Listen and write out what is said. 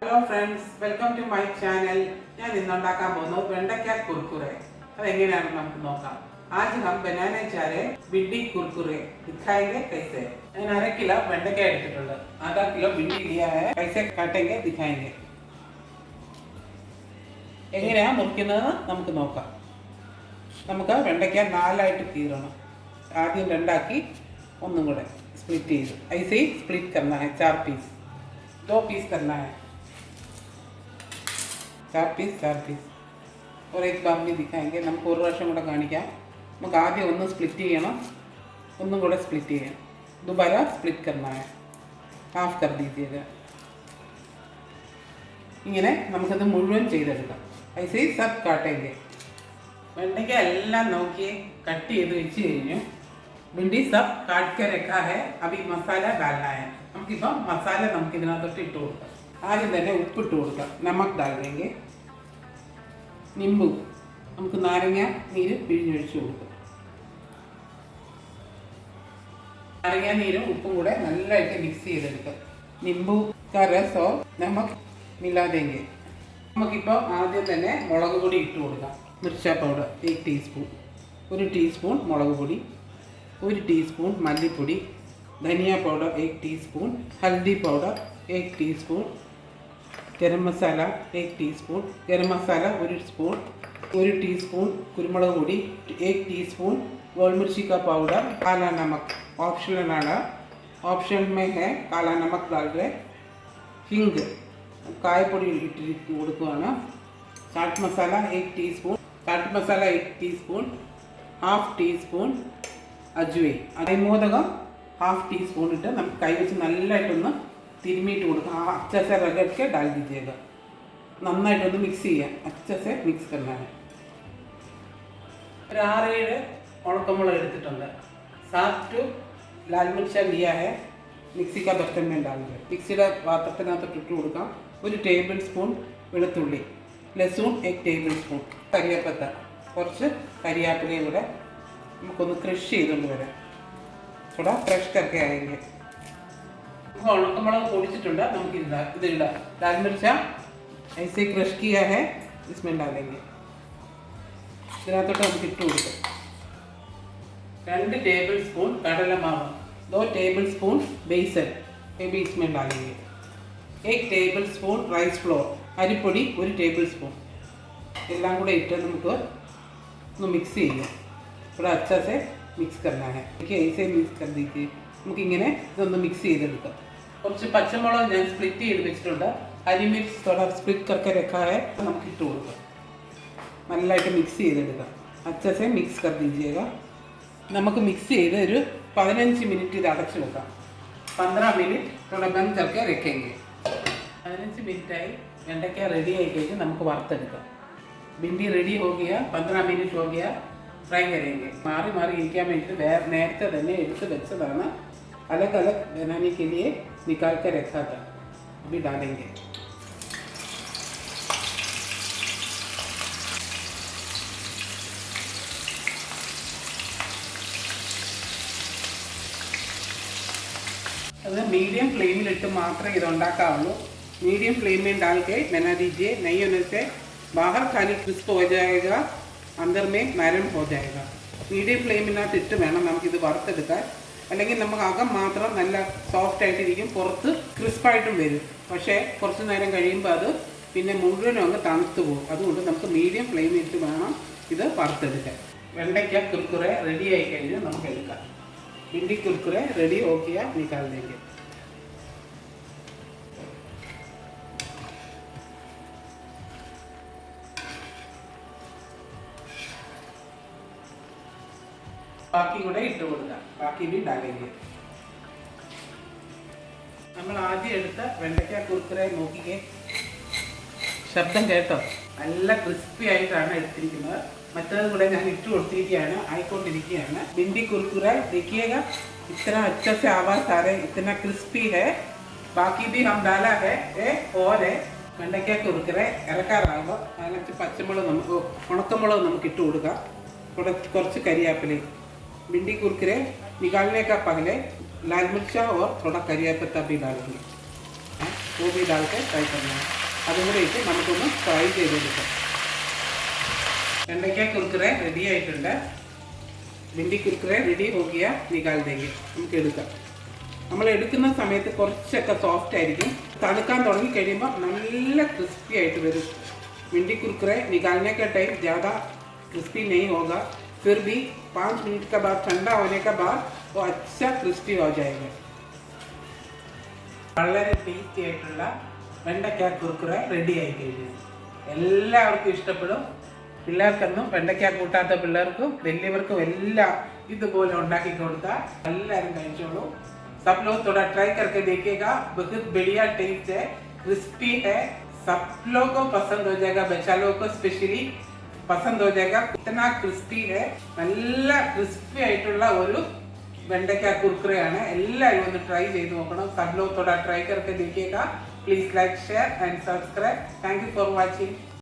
Hello friends, welcome to my channel. ഞാൻ ഇന്ന് ഉണ്ടാക്കാൻ പോകുന്നത് വെണ്ടയ്ക്ക കുർക്കുറെ. അതെങ്ങനെയാണെന്ന് നമുക്ക് നോക്കാം. आज हम बनाने जा रहे भिंडी कुरकुरे दिखाएंगे कैसे. ഞാൻ 1/2 കിലോ വെണ്ടയ്ക്ക എടുത്തിട്ടുണ്ട്. आधा किलो भिंडी लिया है. कैसे काटेंगे दिखाएंगे. എങ്ങനെയാണ് മുറിക്കുന്നത് നമുക്ക് നോക്കാം. നമുക്ക് വെണ്ടയ്ക്ക 4 ആയിട്ട് കീറണം. ആദ്യം രണ്ടാക്കി ഒന്നും കൂടെ स्प्लिट ചെയ്തു. ऐसे ही स्प्लिट करना है 4 पीस. 2 पीस करना है. 4 पीस और एक बार भी दिखाएंगे. നമുക്ക് ഒരു പ്രാവശ്യം കൂടെ കാണിക്കാം. നമുക്ക് ആദ്യം ഒന്ന് സ്പ്ലിറ്റ് ചെയ്യണം, ഒന്നും കൂടെ സ്പ്ലിറ്റ് ചെയ്യാം. दोबारा स्प्लिट करना है. हाफ कर दीजिएगा. ഇങ്ങനെ നമുക്കത് മുഴുവൻ ചെയ്തെടുക്കാം. ऐसे ही सब काटेंगे. വെണ്ടയ്ക്ക എല്ലാം നോക്കി കട്ട് ചെയ്ത് വെച്ച് കഴിഞ്ഞു. भिंडी सब काट के रखा है. अभी मसाला डालना है. നമുക്കിപ്പോൾ മസാല നമുക്ക് ഇതിനകത്തോട്ട് ഇട്ട് കൊടുക്കാം. ആദ്യം തന്നെ ഉപ്പിട്ട് കൊടുക്കാം. നമക് डाल देंगे. നിംബു നമുക്ക് നാരങ്ങ നീര് പിഴിഞ്ഞൊഴിച്ച് കൊടുക്കാം. നാരങ്ങ നീരും ഉപ്പും കൂടെ നല്ലതായിട്ട് മിക്സ് ചെയ്തെടുക്കാം. നിംബു का रस और नमक मिला देंगे. നമുക്കിപ്പോൾ ആദ്യം തന്നെ മുളക് പൊടി ഇട്ട് കൊടുക്കാം. മിർച്ച പൗഡർ 1 ടീസ്പൂൺ, 1 ടീസ്പൂൺ മുളക് പൊടി, 1 ടീസ്പൂൺ മല്ലിപ്പൊടി, ധനിയ പൗഡർ 1 ടീസ്പൂൺ, हल्दी पाउडर 1 टीस्पून, गरम मसाला 1 टीस्पून, गरम मसाला 1 स्पून, 1 टीस्पून कुरुमुളക് പൊടി, 1 टीस्पून गोल मिर्ची का पाउडर, काला नमक ऑप्शनल है, ऑप्शन में है काला नमक डाल रहे, हिंग കായപ്പൊടി ഇട്ട് കൊടുക്കുകയാണ്. Chaat masala 1 teaspoon, chaat masala 1 teaspoon, half teaspoon ajwain, അരിമോദകം हाफ टी स्पून इट नम कई वे नल्लाइट्टोन्नु तिरुम्मिट्टु कोडुक्काम. अच्छे से रगड़ के डाल दीजिएगा. नन्नाइट्टोन्नु मिक्स ചെയ്യാം. अच्छे से मिक्स करना है. ഒരു 6-7 ഉണക്കമുളക് എടുത്തിട്ടുണ്ട്. 7 लाल मिर्चा लिया है. मिक्सी का बर्तन में डाल दें. मिक्सीയുടെ പാത്രത്തിനകത്ത് ഇട്ട് കൊടുക്കാം. 1 ടേബിൾ സ്പൂൺ വെളുത്തുള്ളി, ലഹസൂൻ 1 ടേബിൾ സ്പൂൺ, കരിയാപ്പത്ത, കുറച്ച് കരിയാപ്പിലയും കൂടെ നമുക്കൊന്ന് ക്രഷ് ചെയ്തുകൊണ്ട് വരാം. थोड़ा फ्रेश करके आएंगे. उणकमुളക് പൊടിച്ചിട്ടുണ്ട്. നമുക്ക് ഇത് ഇടാം. लाल मिर्चा ऐसे क्रश किया है, इसमें डालेंगे. ഇതിനകത്തോട്ട് നമുക്ക് ഇട്ട് കൊടുക്കാം. 2 ടേബിൾ സ്പൂൺ കടലമാവ്, 2 ടേബിൾ സ്പൂൺ बेसन ये भी इसमें डालेंगे. 1 ടേബിൾ സ്പൂൺ റൈസ് ഫ്ലോർ, അരിപ്പൊടി 1 ടേബിൾ സ്പൂൺ. എല്ലാം കൂടെ ഇട്ട് നമുക്ക് ഒന്ന് മിക്സ് ചെയ്യാം. थोड़ा अच्छा से मिक्स करना है. देखिए ऐसे मिक्स कर दीजिए. നമുക്ക് ഇങ്ങനെ ഇതൊന്ന് മിക്സ് ചെയ്തെടുക്കാം. കുറച്ച് പച്ചമുളക് ഞാൻ സ്പ്ലിറ്റ് ചെയ്ത് വെച്ചിട്ടുണ്ട്. ഹരി മിർച്ച് थोड़ा स्प्लिट करके रखा है, നമുക്ക് ഇട്ട് കൊടുക്കാം. നല്ലതായിട്ട് മിക്സ് ചെയ്തെടുക്കാം. अच्छे से मिक्स कर दीजिएगा. നമുക്ക് മിക്സ് ചെയ്ത് ഒരു 15 മിനിറ്റ് ഇത് അടച്ചു വെക്കാം. 15 മിനിറ്റ് थोड़ा बंद करके रखेंगे. 15 मिनट ആയി. വെണ്ടയ്ക്ക റെഡി ആയി കഴിഞ്ഞ് നമുക്ക് വറുത്തെടുക്കാം. भिंडी रेडी हो गया. 15 मिनट हो गया. फ्राई करेंगे. मारी मारी इरिക്കാൻ വേണ്ടി നേരത്തെ തന്നെ എടുത്ത് വെച്ചതാണ്. अलग अलग बनाने के लिए निकाल कर रखा था. अभी डालेंगे. അത് मीडियम फ्लेमिल इट മാത്രമേ ഇത് ഉണ്ടാക്കാവുള്ളൂ. मीडियम फ्लेम में डाल के बना दीजिए. नहीं होने से बाहर खाली क्रिस्प हो जाएगा, अंदर में नरम हो जाएगा. मीडिയം ഫ്ലെയിമിനകത്ത് ഇട്ട് വേണം നമുക്കിത് വറുത്തെടുക്കാൻ. അല്ലെങ്കിൽ നമുക്ക് അകം മാത്രം നല്ല സോഫ്റ്റ് ആയിട്ടിരിക്കും, പുറത്ത് ക്രിസ്പായിട്ടും വരും. പക്ഷേ കുറച്ച് നേരം കഴിയുമ്പോൾ അത് പിന്നെ മുഴുവനും അങ്ങ് തണുത്ത് പോകും. അതുകൊണ്ട് നമുക്ക് മീഡിയം ഫ്ലെയിമിൽ ഇട്ട് വേണം ഇത് വറുത്തെടുക്കാൻ. വെണ്ടയ്ക്ക കുർക്കുറെ റെഡി ആയി കഴിഞ്ഞാൽ നമുക്ക് എടുക്കാം. भिंडी कुरकुरे रेडी हो गया, निकाल देंगे. ബാക്കി കൂടെ ഇട്ട് കൊടുക്കാം. ബാക്കി भी डालेंगे. നമ്മൾ ആദ്യം എടുത്ത വെണ്ടയ്ക്ക കുർക്കുറെ നോക്കിക്കേ. ശബ്ദം കേട്ടോ? നല്ല ക്രിസ്പി ആയിട്ടാണ് എടുത്തിരിക്കുന്നത്. മറ്റേത് കൂടെ ഞാൻ ഇട്ട് കൊടുത്തിരിക്കുകയാണ്, ആയിക്കൊണ്ടിരിക്കുകയാണ്. भिंडी कुरकुरे देखिएगा इतना अच्छा से आवाज़ आ रहा है, इतना क्रिस्पी है. बाकी भी हम डाला है. और വെണ്ടയ്ക്ക കുർക്കുറെ ഇറക്കാറാകുമ്പോൾ അതിനകത്ത് പച്ചമുളക് നമുക്ക് ഉണക്കമുളക് നമുക്ക് ഇട്ട് കൊടുക്കാം. കുറച്ച് കരിയാപ്പിലയും. भिंडी कुरकुरे निकालने का पहले लाल मिर्चा और थोड़ा करिया पत्ता भी डालेंगे. वो भी डाल के फ्राई करना है അതും കൂടെ ഇട്ട് നമുക്കൊന്ന് ഫ്രൈ ചെയ്തെടുക്കാം വെണ്ടയ്ക്ക കുർക്കുറെ റെഡി ആയിട്ടുണ്ട് भिंडी कुरकुरे रेडी हो गया निकाल देंगे നമുക്ക് എടുക്കാം നമ്മൾ എടുക്കുന്ന സമയത്ത് കുറച്ചൊക്കെ സോഫ്റ്റ് ആയിരിക്കും തണുക്കാൻ തുടങ്ങി കഴിയുമ്പോൾ നല്ല ക്രിസ്പി ആയിട്ട് വരും भिंडी कुरकुरे निकालने का टाइम ज़्यादा क्रिस्पी नहीं होगा फिर भी 5 मिनट के बाद ठंडा होने के बाद वो अच्छा क्रिस्पी हो जाएगा വളരെ ടേസ്റ്റി ആയിട്ടുള്ള വെണ്ടയ്ക്ക കുർക്കുറെ റെഡി ആയി കഴിഞ്ഞു എല്ലാവർക്കും ഇഷ്ടപ്പെടും പിള്ളേർക്കൊന്നും വെണ്ടയ്ക്ക കൂട്ടാത്ത പിള്ളേർക്കും വലിയവർക്കും എല്ലാം ഇതുപോലെ ഉണ്ടാക്കി കൊടുത്താൽ എല്ലാവരും കഴിച്ചോളൂ सब लोग थोड़ा ट्राई करके देखिएगा बहुत बढ़िया टेस्ट है क्रिस्पी है सब लोगों को पसंद हो जाएगा बच्चा लोगों को स्पेशली पसंद हो जाएगा इतना क्रिस्पी है നല്ല ക്രിസ്പി ആയിട്ടുള്ള ഒരു വെണ്ടയ്ക്ക കുർക്കുറയാണ് എല്ലാവരും ഒന്ന് ട്രൈ ചെയ്ത് നോക്കണം सब लोग थोड़ा ट्राई करके देखिएगा please like share and subscribe thank you for watching